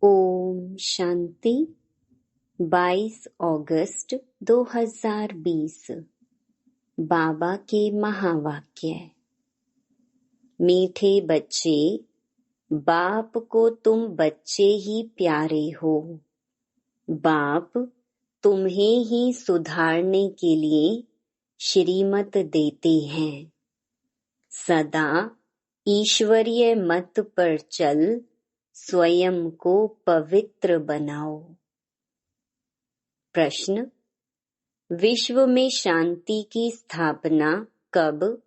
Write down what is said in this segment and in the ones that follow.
ओम शांति। 22 अगस्त 2020। बाबा के महावाक्य। मीठे बच्चे, बाप को तुम बच्चे ही प्यारे हो। बाप तुम्हें ही सुधारने के लिए श्रीमत देते हैं। सदा ईश्वरीय मत पर चल स्वयं को पवित्र बनाओ। प्रश्न: विश्व में शांति की स्थापना कब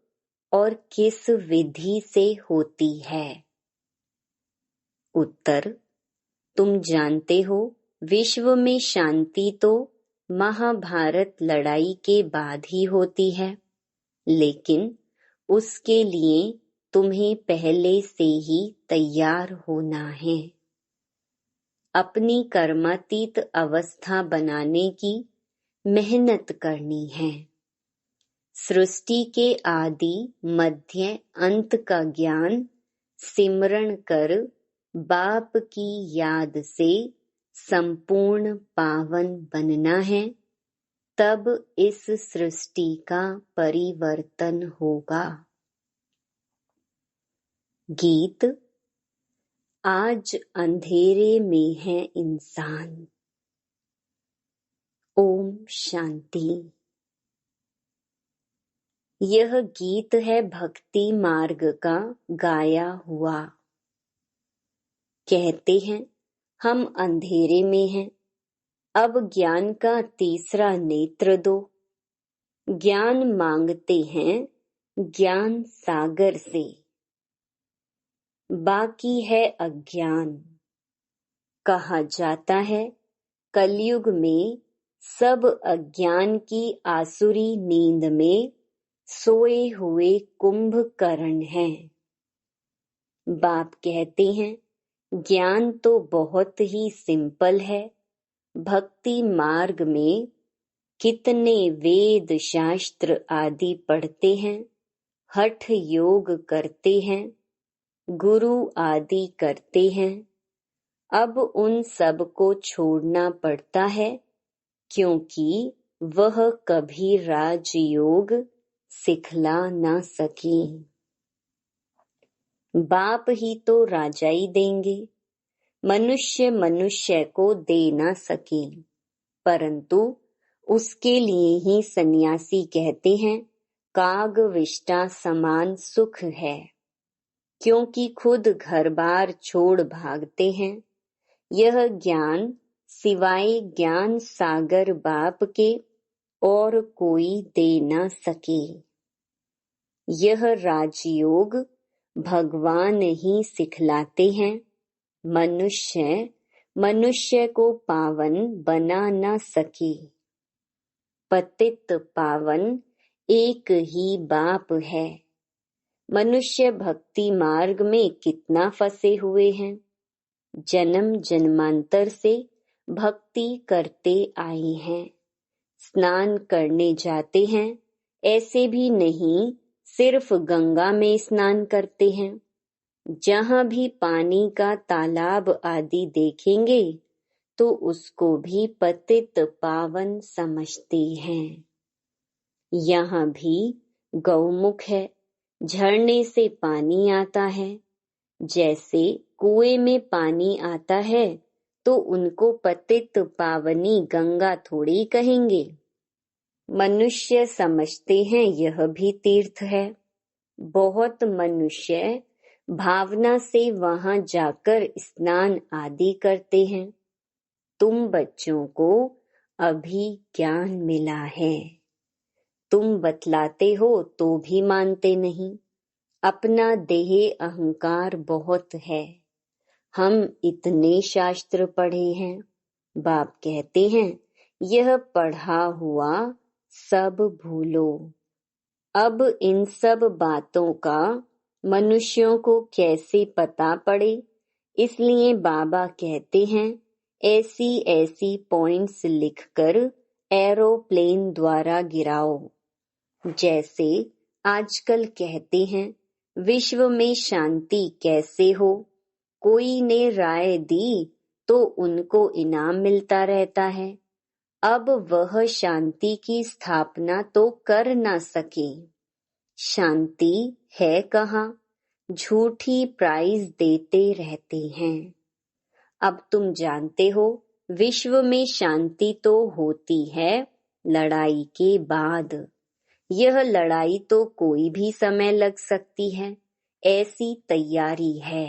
और किस विधि से होती है? उत्तर: तुम जानते हो, विश्व में शांति तो महाभारत लड़ाई के बाद ही होती है, लेकिन उसके लिए तुम्हें पहले से ही तैयार होना है। अपनी कर्मातीत अवस्था बनाने की मेहनत करनी है। सृष्टि के आदि मध्य अंत का ज्ञान सिमरण कर बाप की याद से संपूर्ण पावन बनना है, तब इस सृष्टि का परिवर्तन होगा। गीत। आज अंधेरे में है इंसान। ओम शांति। यह गीत है भक्ति मार्ग का गाया हुआ। कहते हैं, हम अंधेरे में हैं, अब ज्ञान का तीसरा नेत्र दो। ज्ञान मांगते हैं ज्ञान सागर से। बाकी है अज्ञान। कहा जाता है, कलयुग में सब अज्ञान की आसुरी नींद में सोए हुए कुंभकर्ण हैं। बाप कहते हैं, ज्ञान तो बहुत ही सिंपल है। भक्ति मार्ग में कितने वेद शास्त्र आदि पढ़ते हैं, हठ योग करते हैं, गुरु आदि करते हैं। अब उन सब को छोड़ना पड़ता है, क्योंकि वह कभी राजयोग सिखला न सके। बाप ही तो राजाई देंगे, मनुष्य मनुष्य को दे न सके। परंतु उसके लिए ही सन्यासी कहते हैं, काग विष्टा समान सुख है, क्योंकि खुद घर बार छोड़ भागते हैं। यह ज्ञान सिवाय ज्ञान सागर बाप के और कोई दे न सके। यह राजयोग भगवान ही सिखलाते हैं। मनुष्य मनुष्य को पावन बना न सके। पतित पावन एक ही बाप है। मनुष्य भक्ति मार्ग में कितना फंसे हुए हैं। जन्म जन्मांतर से भक्ति करते आए हैं। स्नान करने जाते हैं, ऐसे भी नहीं सिर्फ गंगा में स्नान करते हैं। जहाँ भी पानी का तालाब आदि देखेंगे तो उसको भी पतित पावन समझते हैं। यहाँ भी गौमुख है, झरने से पानी आता है। जैसे कुएं में पानी आता है तो उनको पतित पावनी गंगा थोड़ी कहेंगे। मनुष्य समझते हैं यह भी तीर्थ है। बहुत मनुष्य भावना से वहां जाकर स्नान आदि करते हैं। तुम बच्चों को अभी ज्ञान मिला है, तुम बतलाते हो तो भी मानते नहीं। अपना देह अहंकार बहुत है। हम इतने शास्त्र पढ़े हैं। बाप कहते हैं, यह पढ़ा हुआ सब भूलो। अब इन सब बातों का मनुष्यों को कैसे पता पड़े, इसलिए बाबा कहते हैं, ऐसी ऐसी पॉइंट्स लिखकर एरोप्लेन द्वारा गिराओ। जैसे आजकल कहते हैं, विश्व में शांति कैसे हो। कोई ने राय दी तो उनको इनाम मिलता रहता है। अब वह शांति की स्थापना तो कर ना सके। शांति है कहाँ? झूठी प्राइज देते रहते हैं। अब तुम जानते हो, विश्व में शांति तो होती है लड़ाई के बाद। यह लड़ाई तो कोई भी समय लग सकती है, ऐसी तैयारी है।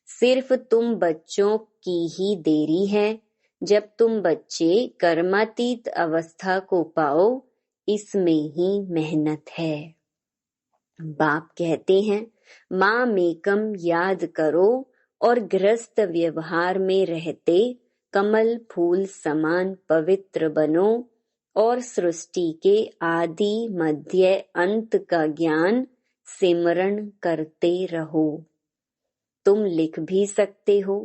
सिर्फ तुम बच्चों की ही देरी है। जब तुम बच्चे कर्मातीत अवस्था को पाओ, इसमें ही मेहनत है। बाप कहते हैं, माँ मेकम याद करो और गृहस्थ व्यवहार में रहते कमल फूल समान पवित्र बनो और सृष्टि के आदि मध्य अंत का ज्ञान सिमरण करते रहो। तुम लिख भी सकते हो,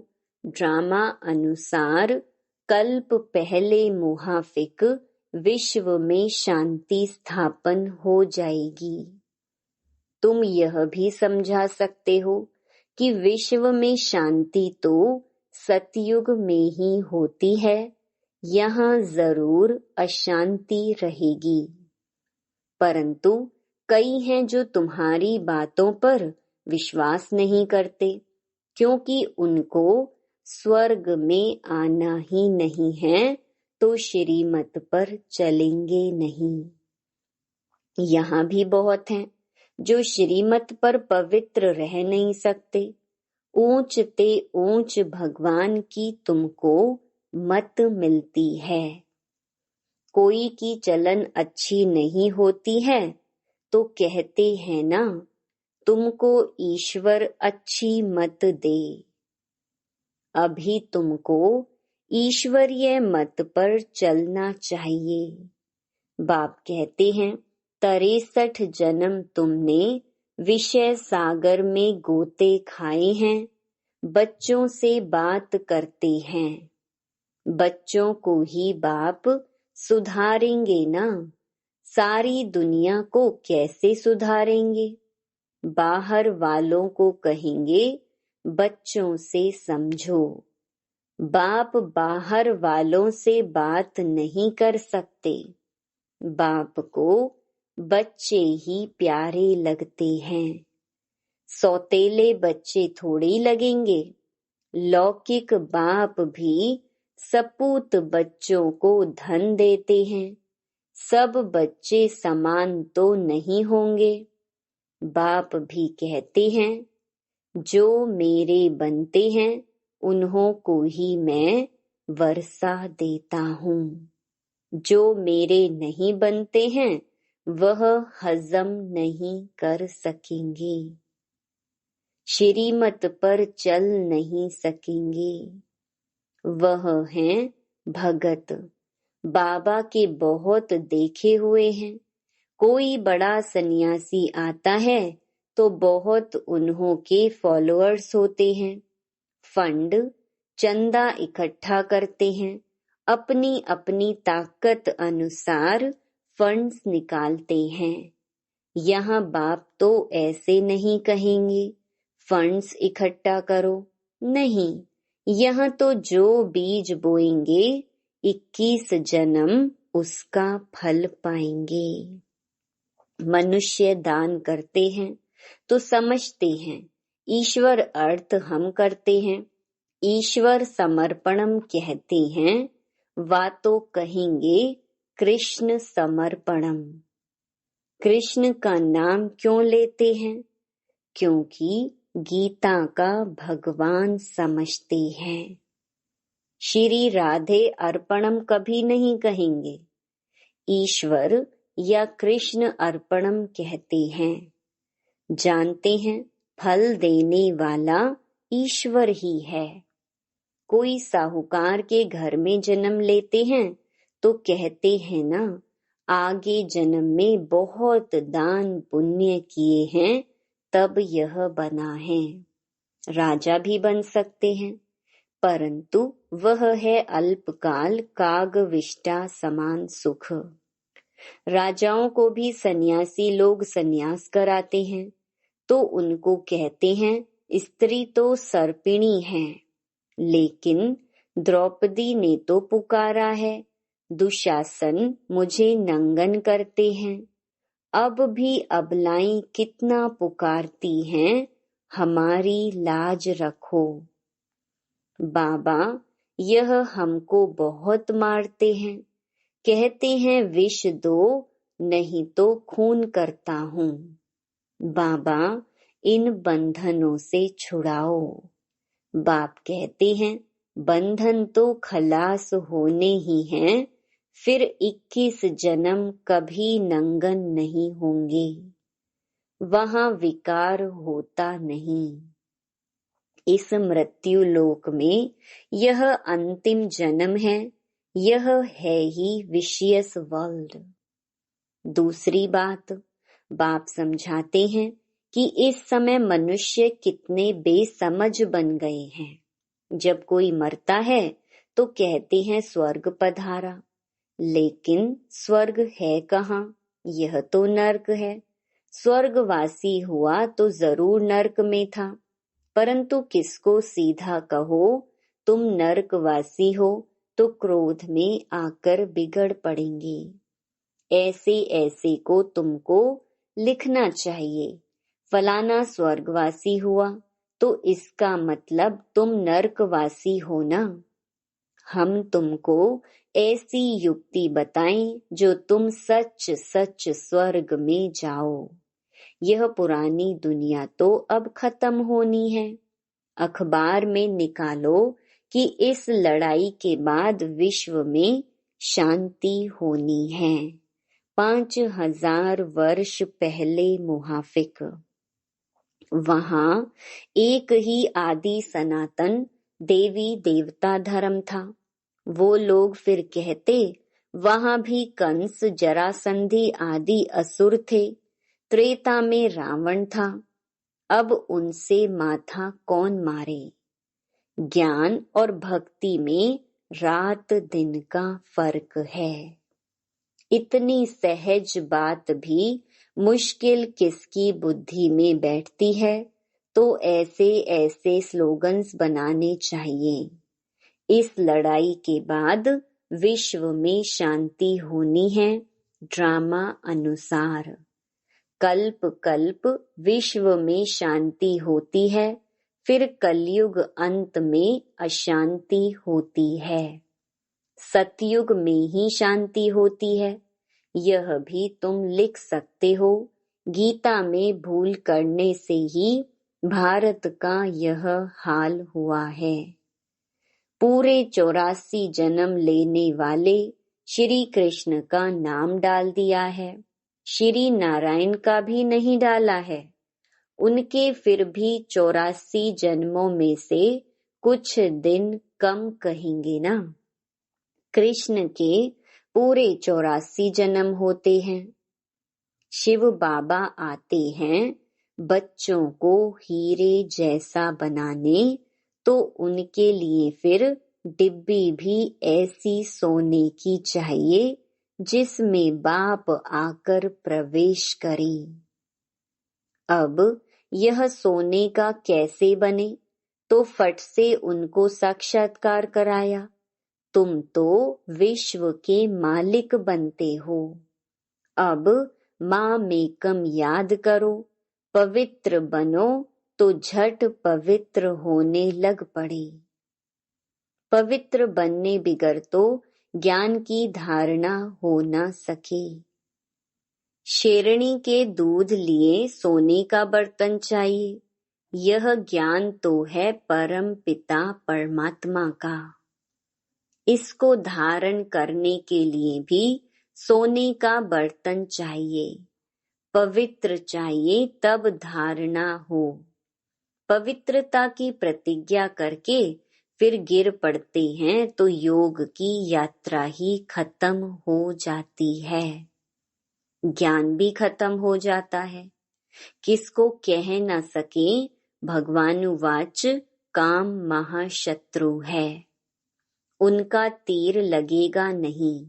ड्रामा अनुसार कल्प पहले मुहाफिक विश्व में शांति स्थापन हो जाएगी। तुम यह भी समझा सकते हो कि विश्व में शांति तो सतयुग में ही होती है, यहाँ जरूर अशांति रहेगी। परंतु कई हैं जो तुम्हारी बातों पर विश्वास नहीं करते, क्योंकि उनको स्वर्ग में आना ही नहीं है, तो श्रीमत पर चलेंगे नहीं। यहाँ भी बहुत हैं जो श्रीमत पर पवित्र रह नहीं सकते। ऊंच ते ऊंच भगवान की तुमको मत मिलती है। कोई की चलन अच्छी नहीं होती है तो कहते हैं ना, तुमको ईश्वर अच्छी मत दे। अभी तुमको ईश्वरीय मत पर चलना चाहिए। बाप कहते हैं, 63 जन्म तुमने विषय सागर में गोते खाए हैं। बच्चों से बात करते हैं, बच्चों को ही बाप सुधारेंगे ना। सारी दुनिया को कैसे सुधारेंगे? बाहर वालों को कहेंगे बच्चों से समझो। बाप बाहर वालों से बात नहीं कर सकते। बाप को बच्चे ही प्यारे लगते हैं। सौतेले बच्चे थोड़ी लगेंगे। लौकिक बाप भी सपूत बच्चों को धन देते हैं। सब बच्चे समान तो नहीं होंगे। बाप भी कहते हैं, जो मेरे बनते हैं उन्हों को ही मैं वर्षा देता हूँ। जो मेरे नहीं बनते हैं वह हजम नहीं कर सकेंगे, श्रीमत पर चल नहीं सकेंगे। वह हैं भगत। बाबा के बहुत देखे हुए हैं। कोई बड़ा सन्यासी आता है तो बहुत उन्हों के फॉलोअर्स होते हैं। फंड चंदा इकट्ठा करते हैं। अपनी अपनी ताकत अनुसार फंड्स निकालते हैं। यहाँ बाप तो ऐसे नहीं कहेंगे फंड्स इकट्ठा करो। नहीं, यहाँ तो जो बीज बोएंगे 21 जन्म उसका फल पाएंगे। मनुष्य दान करते हैं तो समझते हैं ईश्वर अर्थ हम करते हैं। ईश्वर समर्पणम कहते हैं, वा तो कहेंगे कृष्ण समर्पणम। कृष्ण का नाम क्यों लेते हैं? क्योंकि गीता का भगवान समझते हैं। श्री राधे अर्पणम कभी नहीं कहेंगे। ईश्वर या कृष्ण अर्पणम कहते हैं। जानते हैं फल देने वाला ईश्वर ही है। कोई साहूकार के घर में जन्म लेते हैं तो कहते हैं ना, आगे जन्म में बहुत दान पुण्य किए हैं तब यह बना है। राजा भी बन सकते हैं, परंतु वह है अल्पकाल कागविष्टा समान सुख। राजाओं को भी सन्यासी लोग सन्यास कराते हैं तो उनको कहते हैं स्त्री तो सर्पिणी है, लेकिन द्रौपदी ने तो पुकारा है, दुशासन मुझे नंगन करते हैं। अब भी अबलाएं कितना पुकारती हैं, हमारी लाज रखो। बाबा यह हमको बहुत मारते हैं, कहते हैं विष दो नहीं तो खून करता हूँ। बाबा इन बंधनों से छुड़ाओ। बाप कहते हैं बंधन तो खलास होने ही हैं, फिर 21 जन्म कभी नंगन नहीं होंगे, वहां विकार होता नहीं। इस मृत्यु लोक में यह अंतिम जन्म है, यह है ही विशियस वर्ल्ड। दूसरी बात, बाप समझाते हैं कि इस समय मनुष्य कितने बेसमझ बन गए हैं। जब कोई मरता है तो कहते हैं स्वर्ग पधारा, लेकिन स्वर्ग है कहाँ? यह तो नर्क है। स्वर्गवासी हुआ तो जरूर नर्क में था, परंतु किसको सीधा कहो तुम नर्कवासी हो तो क्रोध में आकर बिगड़ पड़ेंगे। ऐसे ऐसे को तुमको लिखना चाहिए। फलाना स्वर्गवासी हुआ तो इसका मतलब तुम नर्कवासी हो ना। हम तुमको ऐसी युक्ति बताएं जो तुम सच सच स्वर्ग में जाओ। यह पुरानी दुनिया तो अब खत्म होनी है। अखबार में निकालो कि इस लड़ाई के बाद विश्व में शांति होनी है। 5000 वर्ष पहले मुहाफिक, वहां एक ही आदि सनातन देवी देवता धर्म था। वो लोग फिर कहते वहां भी कंस जरासंधि आदि असुर थे, त्रेता में रावण था। अब उनसे माथा कौन मारे? ज्ञान और भक्ति में रात दिन का फर्क है। इतनी सहज बात भी मुश्किल किसकी बुद्धि में बैठती है, तो ऐसे ऐसे स्लोगन्स बनाने चाहिए। इस लड़ाई के बाद विश्व में शांति होनी है, ड्रामा अनुसार। कल्प कल्प विश्व में शांति होती है, फिर कलयुग अंत में अशांति होती है। सतयुग में ही शांति होती है, यह भी तुम लिख सकते हो। गीता में भूल करने से ही भारत का यह हाल हुआ है। पूरे 84 जन्म लेने वाले श्री कृष्ण का नाम डाल दिया है, श्री नारायण का भी नहीं डाला है। उनके फिर भी 84 जन्मों में से कुछ दिन कम कहेंगे ना। कृष्ण के पूरे 84 जन्म होते हैं। शिव बाबा आते हैं बच्चों को हीरे जैसा बनाने, तो उनके लिए फिर डिब्बी भी ऐसी सोने की चाहिए जिसमें बाप आकर प्रवेश करे। अब यह सोने का कैसे बने? तो फट से उनको साक्षात्कार कराया, तुम तो विश्व के मालिक बनते हो। अब माँ मेकम याद करो, पवित्र बनो तो झट पवित्र होने लग पड़े। पवित्र बनने बिगर तो ज्ञान की धारणा हो न सके। शेरनी के दूध लिए सोने का बर्तन चाहिए, यह ज्ञान तो है परम पिता परमात्मा का। इसको धारण करने के लिए भी सोने का बर्तन चाहिए, पवित्र चाहिए तब धारणा हो। पवित्रता की प्रतिज्ञा करके फिर गिर पड़ते हैं तो योग की यात्रा ही खत्म हो जाती है, ज्ञान भी खत्म हो जाता है। किसको कह न सके भगवानुवाच काम महाशत्रु है, उनका तीर लगेगा नहीं।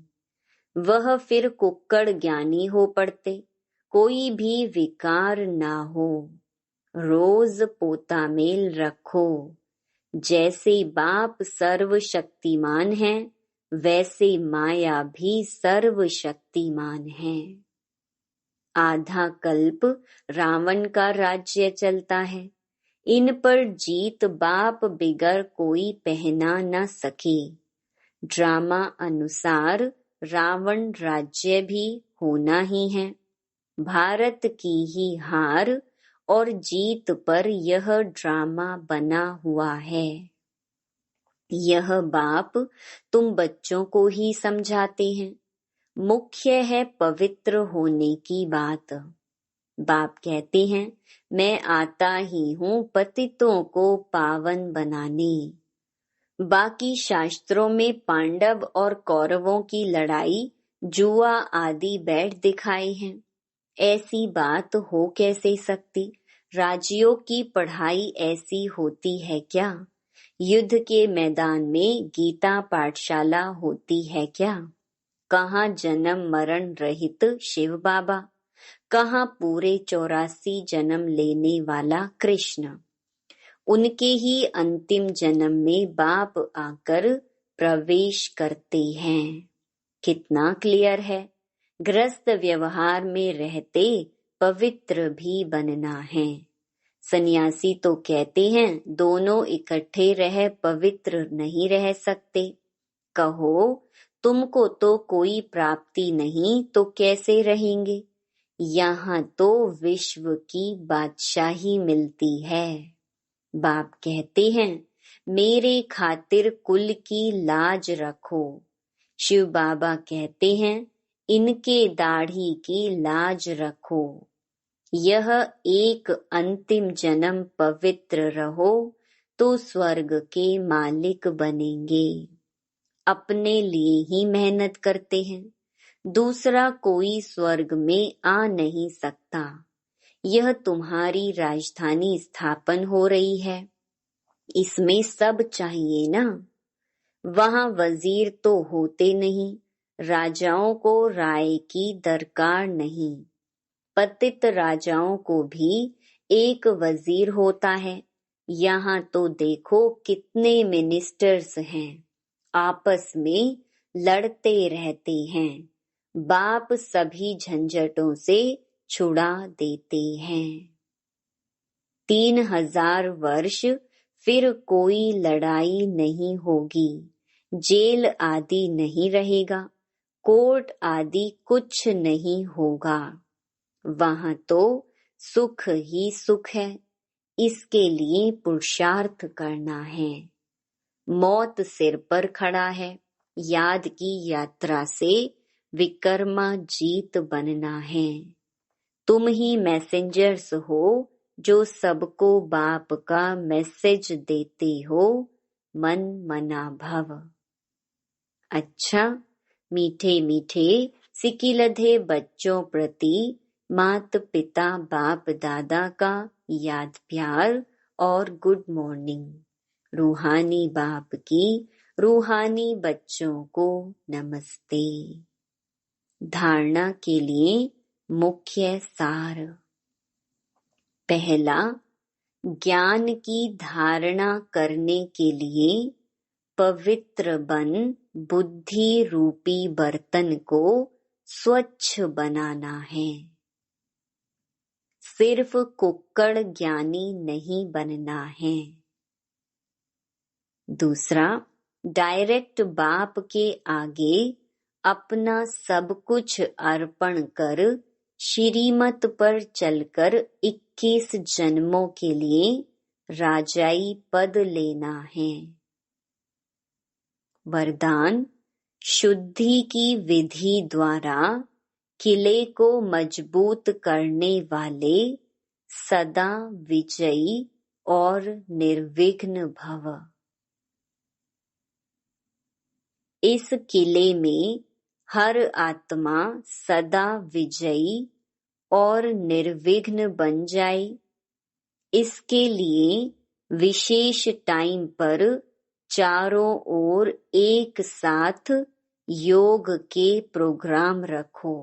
वह फिर कुक्कड़ ज्ञानी हो पड़ते, कोई भी विकार ना हो। रोज पोता मेल रखो, जैसे बाप सर्वशक्तिमान है, वैसे माया भी सर्वशक्तिमान है। आधा कल्प रावण का राज्य चलता है। इन पर जीत बाप बिगर कोई पहना न सके। ड्रामा अनुसार रावण राज्य भी होना ही है। भारत की ही हार और जीत पर यह ड्रामा बना हुआ है। यह बाप तुम बच्चों को ही समझाते हैं। मुख्य है पवित्र होने की बात। बाप कहते हैं, मैं आता ही हूँ पतितों को पावन बनाने। बाकी शास्त्रों में पांडव और कौरवों की लड़ाई, जुआ आदि बैठ दिखाए हैं। ऐसी बात हो कैसे सकती? राजियों की पढ़ाई ऐसी होती है क्या? युद्ध के मैदान में गीता पाठशाला होती है क्या? कहाँ जन्म मरण रहित शिव बाबा, कहाँ पूरे 84 जन्म लेने वाला कृष्ण। उनके ही अंतिम जन्म में बाप आकर प्रवेश करते हैं। कितना क्लियर है। ग्रस्त व्यवहार में रहते पवित्र भी बनना है। सन्यासी तो कहते हैं दोनों इकट्ठे रह पवित्र नहीं रह सकते। कहो तुमको तो कोई प्राप्ति नहीं तो कैसे रहेंगे? यहाँ तो विश्व की बादशाही मिलती है। बाप कहते हैं, मेरे खातिर कुल की लाज रखो। शिव बाबा कहते हैं, इनके दाढ़ी की लाज रखो। यह एक अंतिम जन्म पवित्र रहो तो स्वर्ग के मालिक बनेंगे। अपने लिए ही मेहनत करते हैं, दूसरा कोई स्वर्ग में आ नहीं सकता। यह तुम्हारी राजधानी स्थापन हो रही है, इसमें सब चाहिए ना। वहाँ वजीर तो होते नहीं, राजाओं को राय की दरकार नहीं। पतित राजाओं को भी एक वजीर होता है। यहाँ तो देखो कितने मिनिस्टर्स हैं, आपस में लड़ते रहते हैं। बाप सभी झंझटों से छुड़ा देते हैं। 3000 वर्ष फिर कोई लड़ाई नहीं होगी, जेल आदि नहीं रहेगा, कोर्ट आदि कुछ नहीं होगा। वहाँ तो सुख ही सुख है, इसके लिए पुरुषार्थ करना है। मौत सिर पर खड़ा है, याद की यात्रा से विकर्मा जीत बनना है। तुम ही मैसेंजर्स हो जो सबको बाप का मैसेज देते हो, मन मना भव। अच्छा, मीठे मीठे सिकिलधे बच्चों प्रति मात पिता बाप दादा का याद प्यार और गुड मॉर्निंग। रूहानी बाप की रूहानी बच्चों को नमस्ते। धारणा के लिए मुख्य सार। पहला, ज्ञान की धारणा करने के लिए पवित्र बन बुद्धि रूपी बर्तन को स्वच्छ बनाना है। सिर्फ कुक्कड़ ज्ञानी नहीं बनना है। दूसरा, डायरेक्ट बाप के आगे अपना सब कुछ अर्पण कर श्रीमत पर चलकर 21 जन्मों के लिए राजाई पद लेना है। वरदान, शुद्धि की विधि द्वारा किले को मजबूत करने वाले सदा विजयी और निर्विघ्न भव। इस किले में हर आत्मा सदा विजयी और निर्विघ्न बन जाए, इसके लिए विशेष टाइम पर चारों ओर एक साथ योग के प्रोग्राम रखो।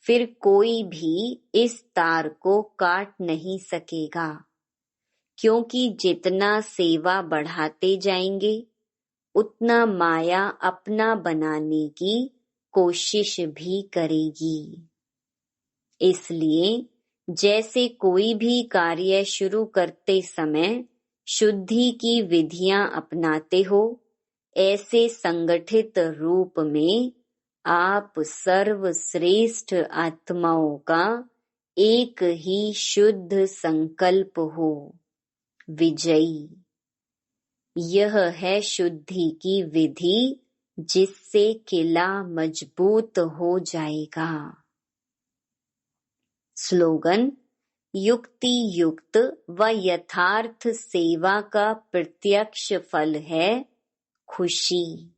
फिर कोई भी इस तार को काट नहीं सकेगा, क्योंकि जितना सेवा बढ़ाते जाएंगे उतना माया अपना बनाने की कोशिश भी करेगी। इसलिए जैसे कोई भी कार्य शुरू करते समय शुद्धि की विधियां अपनाते हो, ऐसे संगठित रूप में आप सर्वश्रेष्ठ आत्माओं का एक ही शुद्ध संकल्प हो, विजयी। यह है शुद्धि की विधि जिससे किला मजबूत हो जाएगा। स्लोगन: युक्ति युक्त व यथार्थ सेवा का प्रत्यक्ष फल है खुशी।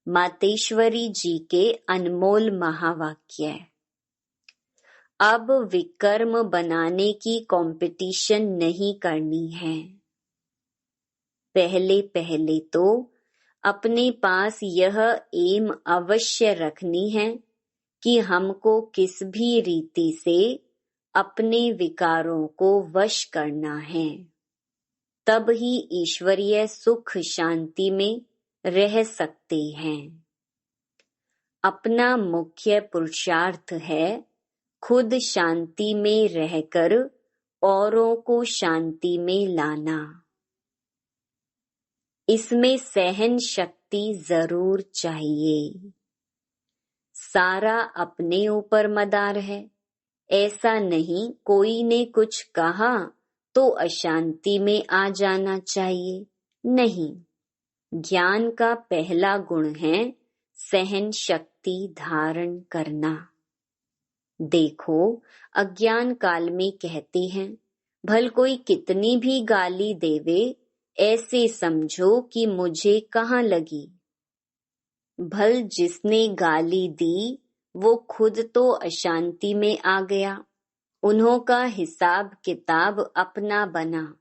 मातेश्वरी जी के अनमोल महावाक्य। अब विकर्म बनाने की कंपटीशन नहीं करनी है। पहले पहले तो अपने पास यह एम अवश्य रखनी है कि हमको किस भी रीति से अपने विकारों को वश करना है, तब ही ईश्वरीय सुख शांति में रह सकते हैं। अपना मुख्य पुरुषार्थ है खुद शांति में रहकर औरों को शांति में लाना। इसमें सहन शक्ति जरूर चाहिए। सारा अपने ऊपर मदार है। ऐसा नहीं कोई ने कुछ कहा तो अशांति में आ जाना चाहिए। नहीं, ज्ञान का पहला गुण है सहन शक्ति धारण करना। देखो, अज्ञान काल में कहते हैं, भल कोई कितनी भी गाली देवे, ऐसे समझो कि मुझे कहाँ लगी। भल जिसने गाली दी वो खुद तो अशांति में आ गया, उन्हों का हिसाब किताब अपना बना।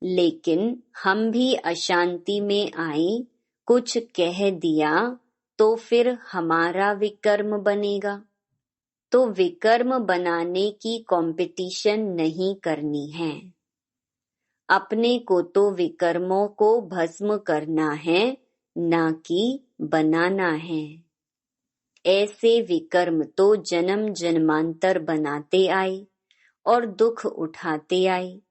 लेकिन हम भी अशांति में आए, कुछ कह दिया तो फिर हमारा विकर्म बनेगा। तो विकर्म बनाने की कंपटीशन नहीं करनी है। अपने को तो विकर्मों को भस्म करना है, ना कि बनाना है। ऐसे विकर्म तो जन्म जन्मांतर बनाते आए और दुख उठाते आए।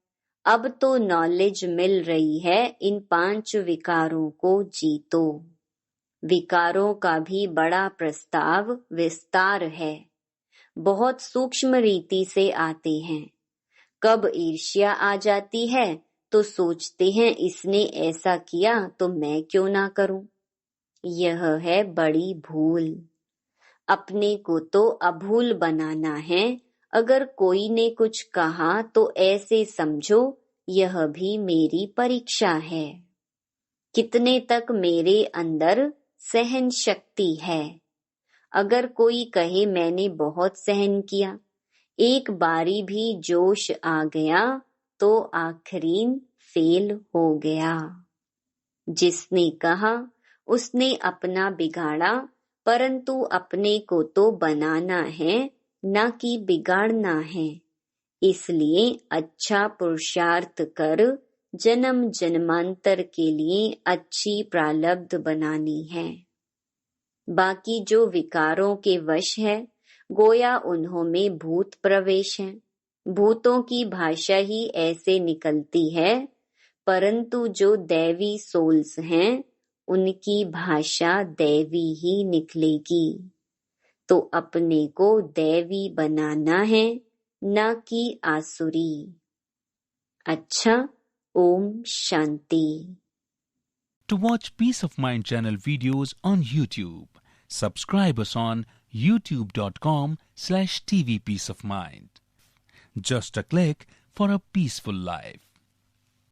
अब तो नॉलेज मिल रही है, इन 5 विकारों को जीतो। विकारों का भी बड़ा प्रस्ताव विस्तार है, बहुत सूक्ष्म रीति से आते हैं। कब ईर्ष्या आ जाती है तो सोचते हैं इसने ऐसा किया तो मैं क्यों ना करूं। यह है बड़ी भूल। अपने को तो अभूल बनाना है। अगर कोई ने कुछ कहा तो ऐसे समझो यह भी मेरी परीक्षा है। कितने तक मेरे अंदर सहन शक्ति है। अगर कोई कहे मैंने बहुत सहन किया, एक बारी भी जोश आ गया तो आखिरीन फेल हो गया। जिसने कहा उसने अपना बिगाड़ा, परंतु अपने को तो बनाना है, न कि बिगाड़ना है। इसलिए अच्छा पुरुषार्थ कर जन्म जन्मांतर के लिए अच्छी प्रारब्ध बनानी है। बाकी जो विकारों के वश है, गोया उन्हों में भूत प्रवेश है। भूतों की भाषा ही ऐसे निकलती है, परंतु जो दैवी सोल्स हैं, उनकी भाषा दैवी ही निकलेगी। तो अपने को दैवी बनाना है, न कि आसुरी। अच्छा, Om Shanti. To watch Peace of Mind channel videos on YouTube, subscribe us on youtube.com/tvpeaceofmind. Just a click for a peaceful life.